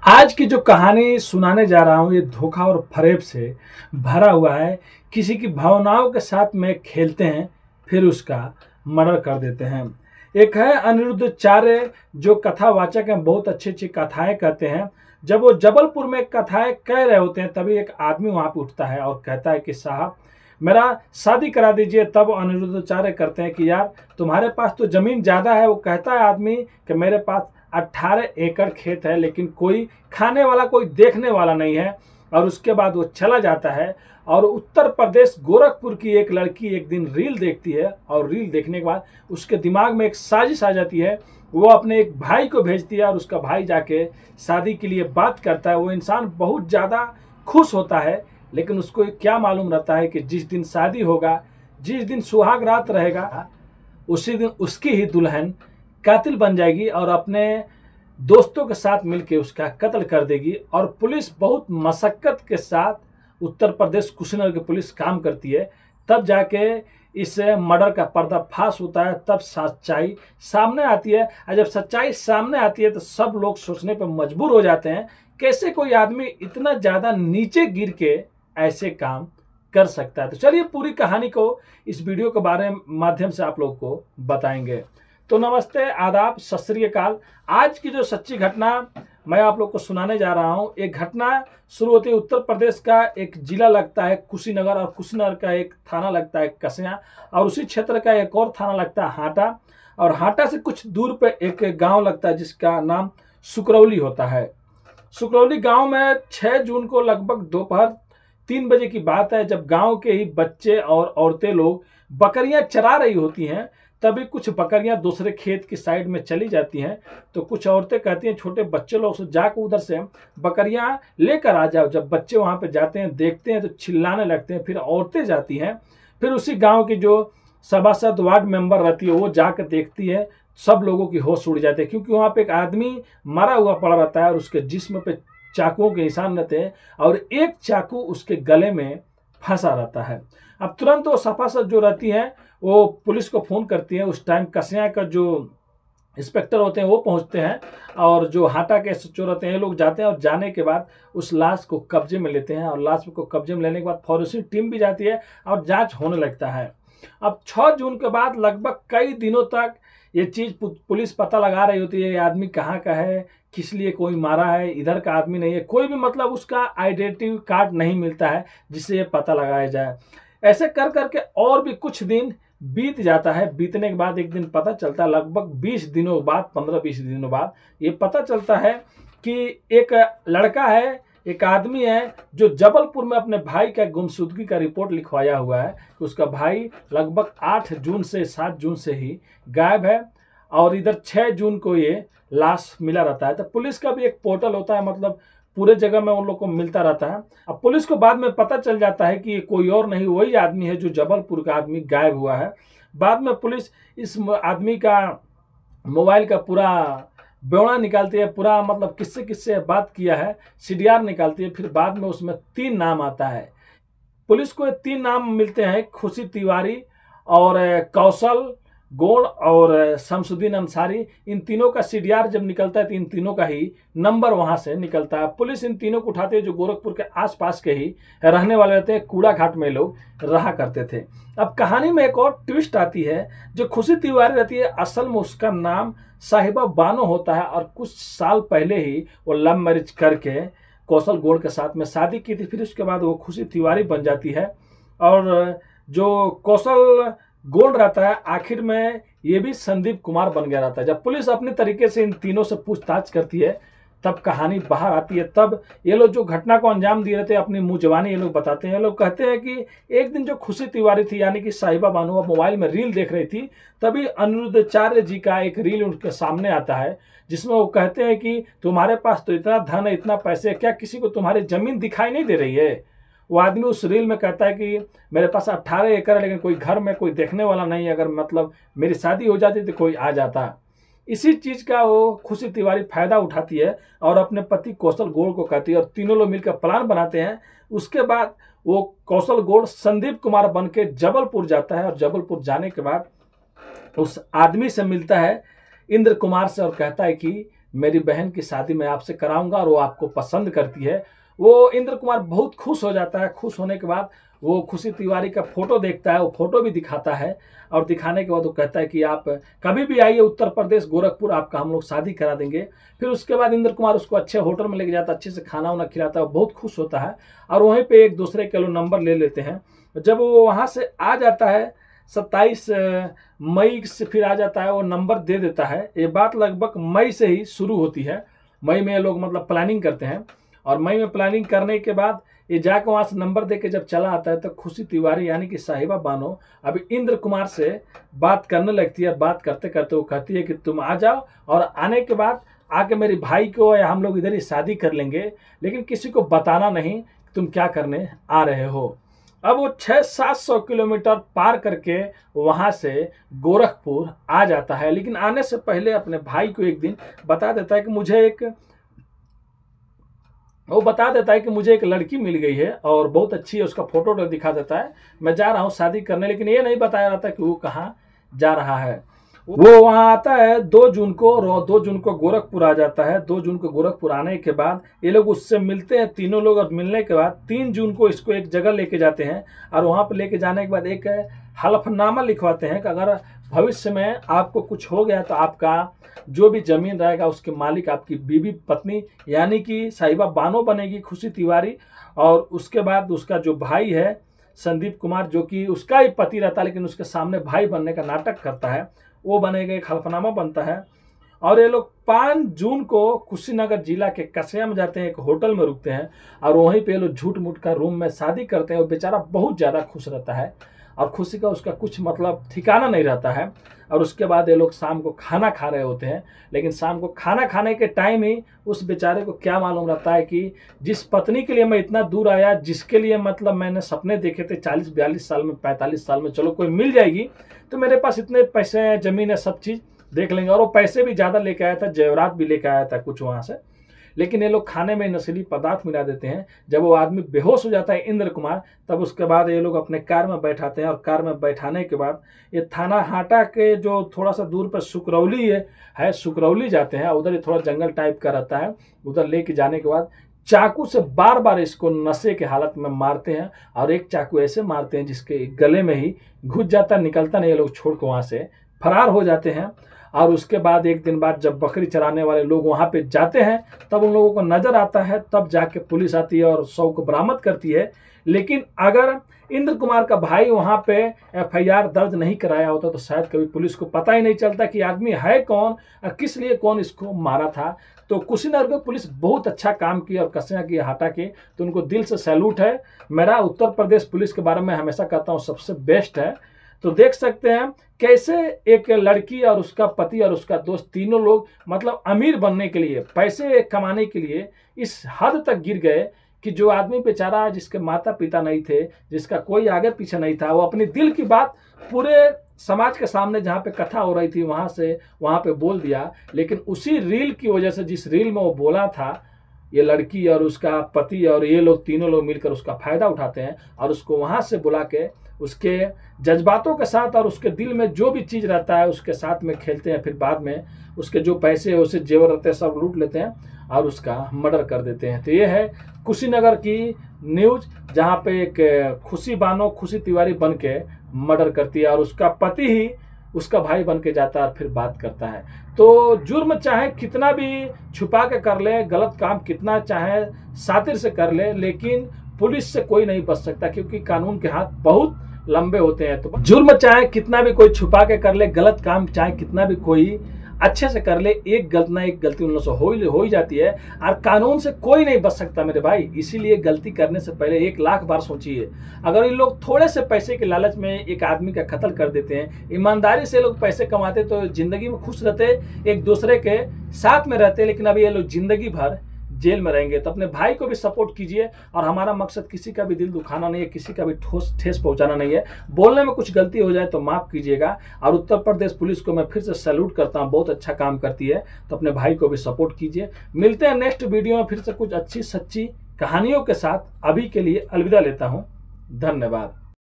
आज की जो कहानी सुनाने जा रहा हूँ ये धोखा और फरेब से भरा हुआ है। किसी की भावनाओं के साथ में खेलते हैं, फिर उसका मर्डर कर देते हैं। एक है अनिरुद्धाचार्य जो कथावाचक हैं, बहुत अच्छी अच्छी कथाएं कहते हैं। जब वो जबलपुर में कथाएं कह रहे होते हैं तभी एक आदमी वहां पे उठता है और कहता है कि साहब मेरा शादी करा दीजिए। तब अनिरुद्धाचार्य करते हैं कि यार तुम्हारे पास तो जमीन ज्यादा है। वो कहता है आदमी कि मेरे पास 18 एकड़ खेत है, लेकिन कोई खाने वाला कोई देखने वाला नहीं है। और उसके बाद वो चला जाता है और उत्तर प्रदेश गोरखपुर की एक लड़की एक दिन रील देखती है और रील देखने के बाद उसके दिमाग में एक साजिश आ जाती है। वो अपने एक भाई को भेजती है और उसका भाई जाके शादी के लिए बात करता है। वो इंसान बहुत ज़्यादा खुश होता है, लेकिन उसको क्या मालूम रहता है कि जिस दिन शादी होगा, जिस दिन सुहाग रात रहेगा, उसी दिन उसकी ही दुल्हन कातिल बन जाएगी और अपने दोस्तों के साथ मिलकर उसका कत्ल कर देगी। और पुलिस बहुत मशक्कत के साथ उत्तर प्रदेश कुशीनगर की पुलिस काम करती है। तब जाके इस मर्डर का पर्दाफाश होता है, तब सच्चाई सामने आती है। और जब सच्चाई सामने आती है तो सब लोग सोचने पर मजबूर हो जाते हैं कैसे कोई आदमी इतना ज़्यादा नीचे गिर के ऐसे काम कर सकता है। तो चलिए पूरी कहानी को इस वीडियो के बारे में माध्यम से आप लोग को बताएंगे। तो नमस्ते, आदाब, सत श्री अकाल। आज की जो सच्ची घटना मैं आप लोग को सुनाने जा रहा हूँ, एक घटना शुरू होती है उत्तर प्रदेश का एक जिला लगता है कुशीनगर, और कुशीनगर का एक थाना लगता है कसया, और उसी क्षेत्र का एक और थाना लगता है हाटा, और हाटा से कुछ दूर पे एक गांव लगता है जिसका नाम सुकरौली होता है। सुकरौली गांव में 6 जून को लगभग दोपहर 3 बजे की बात है, जब गांव के ही बच्चे और औरतें लोग बकरियां चरा रही होती हैं। तभी कुछ बकरियां दूसरे खेत की साइड में चली जाती हैं। तो कुछ औरतें कहती हैं छोटे बच्चे लोग से जाकर उधर से बकरियां लेकर आ जाओ। जब बच्चे वहां पे जाते हैं, देखते हैं तो चिल्लाने लगते हैं। फिर औरतें जाती हैं, फिर उसी गांव की जो सभासद वार्ड मेंबर रहती है वो जाकर देखती है। सब लोगों की होश उड़ जाती है, क्योंकि वहां पे एक आदमी मरा हुआ पड़ा रहता है और उसके जिस्म पे चाकुओं के निशान रहते हैं और एक चाकू उसके गले में फंसा रहता है। अब तुरंत वो सभासद जो रहती है वो पुलिस को फोन करती है। उस टाइम कसया का जो इंस्पेक्टर होते हैं वो पहुंचते हैं और जो हाटा के एसएचओ रहते हैं ये लोग जाते हैं। और जाने के बाद उस लाश को कब्जे में लेते हैं, और लाश को कब्जे में लेने के बाद फॉरेंसिक टीम भी जाती है और जांच होने लगता है। अब 6 जून के बाद लगभग कई दिनों तक ये चीज पुलिस पता लगा रही होती है, ये आदमी कहाँ का है, किस लिए कोई मारा है, इधर का आदमी नहीं है, कोई भी मतलब उसका आइडेंटिटी कार्ड नहीं मिलता है जिससे ये पता लगाया जाए। ऐसे कर करके और भी कुछ दिन बीत जाता है। बीतने के बाद एक दिन पता चलता है, लगभग 20 दिनों बाद, 15-20 दिनों बाद ये पता चलता है कि एक लड़का है, एक आदमी है जो जबलपुर में अपने भाई का गुमशुदगी का रिपोर्ट लिखवाया हुआ है। उसका भाई लगभग 8 जून से 7 जून से ही गायब है, और इधर 6 जून को ये लाश मिला रहता है। तो पुलिस का भी एक पोर्टल होता है, मतलब पूरे जगह में उन लोग को मिलता रहता है। अब पुलिस को बाद में पता चल जाता है कि ये कोई और नहीं, वही आदमी है जो जबलपुर का आदमी गायब हुआ है। बाद में पुलिस इस आदमी का मोबाइल का पूरा ब्यौरा निकालती है, पूरा मतलब किससे किससे बात किया है, सीडीआर निकालती है। फिर बाद में उसमें 3 नाम आता है। पुलिस को 3 नाम मिलते हैं, खुशी तिवारी और कौशल गौड़ और शमसुद्दीन अंसारी। इन तीनों का सीडीआर जब निकलता है तो इन तीनों का ही नंबर वहां से निकलता है। पुलिस इन तीनों को उठाती है जो गोरखपुर के आसपास के ही रहने वाले रहते हैं, कूड़ा घाट में लोग रहा करते थे। अब कहानी में एक और ट्विस्ट आती है। जो खुशी तिवारी रहती है असल में उसका नाम साहिबा बानो होता है, और कुछ साल पहले ही वो लव मैरिज करके कौशल गौड़ के साथ में शादी की थी। फिर उसके बाद वो खुशी तिवारी बन जाती है, और जो कौशल गोल्ड रहता है आखिर में ये भी संदीप कुमार बन गया रहता है। जब पुलिस अपने तरीके से इन तीनों से पूछताछ करती है तब कहानी बाहर आती है। तब ये लोग जो घटना को अंजाम दिए रहते हैं अपनी मुंह जबानी ये लोग बताते हैं। ये लोग कहते हैं कि एक दिन जो खुशी तिवारी थी यानी कि साहिबा बानो मोबाइल में रील देख रही थी, तभी अनिरुद्धाचार्य जी का एक रील उनके सामने आता है जिसमें वो कहते हैं कि तुम्हारे पास तो इतना धन है, इतना पैसे, क्या किसी को तुम्हारी जमीन दिखाई नहीं दे रही है। वो आदमी उस रील में कहता है कि मेरे पास 18 एकड़ है, लेकिन कोई घर में कोई देखने वाला नहीं है, अगर मतलब मेरी शादी हो जाती तो कोई आ जाता। इसी चीज का वो खुशी तिवारी फायदा उठाती है और अपने पति कौशल गौड़ को कहती है, और तीनों लोग मिलकर प्लान बनाते हैं। उसके बाद वो कौशल गौड़ संदीप कुमार बन के जबलपुर जाता है, और जबलपुर जाने के बाद उस आदमी से मिलता है इंद्र कुमार से, और कहता है कि मेरी बहन की शादी मैं आपसे कराऊंगा और वो आपको पसंद करती है। वो इंद्र कुमार बहुत खुश हो जाता है। खुश होने के बाद वो खुशी तिवारी का फोटो देखता है, वो फोटो भी दिखाता है और दिखाने के बाद वो कहता है कि आप कभी भी आइए उत्तर प्रदेश गोरखपुर, आपका हम लोग शादी करा देंगे। फिर उसके बाद इंद्र कुमार उसको अच्छे होटल में लेके जाता है, अच्छे से खाना वाना खिलाता है, वो बहुत खुश होता है और वहीं पे एक दूसरे के लोग नंबर ले लेते हैं। जब वो वहाँ से आ जाता है 27 मई से फिर आ जाता है, वो नंबर दे देता है। ये बात लगभग मई से ही शुरू होती है। मई में ये लोग मतलब प्लानिंग करते हैं और मई में प्लानिंग करने के बाद ये जाकर वहाँ से नंबर दे के जब चला आता है तो खुशी तिवारी यानी कि साहिबा बानो अभी इंद्र कुमार से बात करने लगती है। बात करते करते वो कहती है कि तुम आ जाओ और आने के बाद आके मेरे भाई को या हम लोग इधर ही शादी कर लेंगे, लेकिन किसी को बताना नहीं कि तुम क्या करने आ रहे हो। अब वो 600-700 किलोमीटर पार करके वहां से गोरखपुर आ जाता है, लेकिन आने से पहले अपने भाई को एक दिन बता देता है कि मुझे एक लड़की मिल गई है और बहुत अच्छी है, उसका फोटो दिखा देता है, मैं जा रहा हूँ शादी करने। लेकिन ये नहीं बताया जाता कि वो कहाँ जा रहा है। वो वहां आता है 2 जून को और 2 जून को गोरखपुर आ जाता है। 2 जून को गोरखपुर आने के बाद ये लोग उससे मिलते हैं तीनों लोग, और मिलने के बाद 3 जून को इसको एक जगह लेके जाते हैं और वहां पर लेके जाने के बाद एक हलफनामा लिखवाते हैं कि अगर भविष्य में आपको कुछ हो गया तो आपका जो भी जमीन रहेगा उसके मालिक आपकी बीवी पत्नी यानी कि साहिबा बानो बनेगी, खुशी तिवारी। और उसके बाद उसका जो भाई है संदीप कुमार, जो कि उसका ही पति रहता है लेकिन उसके सामने भाई बनने का नाटक करता है, वो बनेगा। एक हल्फनामा बनता है और ये लोग 5 जून को कुशीनगर जिला के कसिया में जाते हैं, एक होटल में रुकते हैं और वहीं पे ये लोग झूठ मूठ का रूम में शादी करते हैं। और बेचारा बहुत ज़्यादा खुश रहता है और खुशी का उसका कुछ मतलब ठिकाना नहीं रहता है। और उसके बाद ये लोग शाम को खाना खा रहे होते हैं, लेकिन शाम को खाना खाने के टाइम ही उस बेचारे को क्या मालूम रहता है कि जिस पत्नी के लिए मैं इतना दूर आया, जिसके लिए मतलब मैंने सपने देखे थे 40-42 साल में, 45 साल में चलो कोई मिल जाएगी, तो मेरे पास इतने पैसे हैं, जमीन है, सब चीज़ देख लेंगे। और वो पैसे भी ज़्यादा लेके आया था, जेवरात भी लेके आया था कुछ वहाँ से। लेकिन ये लोग खाने में नशीली पदार्थ मिला देते हैं। जब वो आदमी बेहोश हो जाता है इंद्र कुमार, तब उसके बाद ये लोग अपने कार में बैठाते हैं और कार में बैठाने के बाद ये थाना हाटा के जो थोड़ा सा दूर पर सुकरौली है सुकरौली जाते हैं। उधर ही थोड़ा जंगल टाइप का रहता है। उधर लेके जाने के बाद चाकू से बार बार इसको नशे के हालत में मारते हैं और एक चाकू ऐसे मारते हैं जिसके गले में ही घुस जाता, निकलता नहीं। ये लोग छोड़ कर वहाँ से फरार हो जाते हैं। और उसके बाद एक दिन बाद जब बकरी चराने वाले लोग वहाँ पे जाते हैं तब उन लोगों को नजर आता है, तब जाके पुलिस आती है और शव को बरामद करती है। लेकिन अगर इंद्र कुमार का भाई वहाँ पे FIR दर्ज नहीं कराया होता तो शायद कभी पुलिस को पता ही नहीं चलता कि आदमी है कौन और किस लिए कौन इसको मारा था। तो कुशीनगर की पुलिस बहुत अच्छा काम किया और कसिया की हाटा के, तो उनको दिल से सैल्यूट है। मेरा उत्तर प्रदेश पुलिस के बारे में हमेशा कहता हूँ सबसे बेस्ट है। तो देख सकते हैं कैसे एक लड़की और उसका पति और उसका दोस्त तीनों लोग मतलब अमीर बनने के लिए, पैसे कमाने के लिए इस हद तक गिर गए कि जो आदमी बेचारा जिसके माता पिता नहीं थे, जिसका कोई आगे पीछे नहीं था, वो अपनी दिल की बात पूरे समाज के सामने जहाँ पे कथा हो रही थी वहाँ पे बोल दिया। लेकिन उसी रील की वजह से, जिस रील में वो बोला था, ये लड़की और उसका पति और ये लोग तीनों लोग मिलकर उसका फायदा उठाते हैं और उसको वहाँ से बुला के उसके जज्बातों के साथ और उसके दिल में जो भी चीज़ रहता है उसके साथ में खेलते हैं। फिर बाद में उसके जो पैसे उसे जेवर रहते हैं सब लूट लेते हैं और उसका मर्डर कर देते हैं। तो ये है कुशीनगर की न्यूज, जहाँ पे एक खुशी बानो खुशी तिवारी बन के मर्डर करती है और उसका पति ही उसका भाई बन के जाता है और फिर बात करता है। तो जुर्म चाहे कितना भी छुपा के कर ले, गलत काम कितना चाहे सातिर से कर ले, लेकिन पुलिस से कोई नहीं बच सकता क्योंकि कानून के हाथ बहुत लंबे होते हैं। तो जुर्म चाहे कितना भी कोई छुपा के कर ले, गलत काम चाहे कितना भी कोई अच्छे से कर ले, एक गलत ना एक गलती उन लोगों से हो ही जाती है और कानून से कोई नहीं बच सकता मेरे भाई। इसीलिए गलती करने से पहले 1 लाख बार सोचिए। अगर इन लोग थोड़े से पैसे के लालच में एक आदमी का कत्ल कर देते हैं, ईमानदारी से लोग पैसे कमाते तो जिंदगी में खुश रहते, एक दूसरे के साथ में रहते। लेकिन अभी ये लोग जिंदगी भर जेल में रहेंगे। तो अपने भाई को भी सपोर्ट कीजिए और हमारा मकसद किसी का भी दिल दुखाना नहीं है, किसी का भी ठेस पहुंचाना नहीं है। बोलने में कुछ गलती हो जाए तो माफ कीजिएगा। और उत्तर प्रदेश पुलिस को मैं फिर से सैल्यूट करता हूं, बहुत अच्छा काम करती है। तो अपने भाई को भी सपोर्ट कीजिए। मिलते हैं नेक्स्ट वीडियो में फिर से कुछ अच्छी सच्ची कहानियों के साथ। अभी के लिए अलविदा लेता हूँ। धन्यवाद।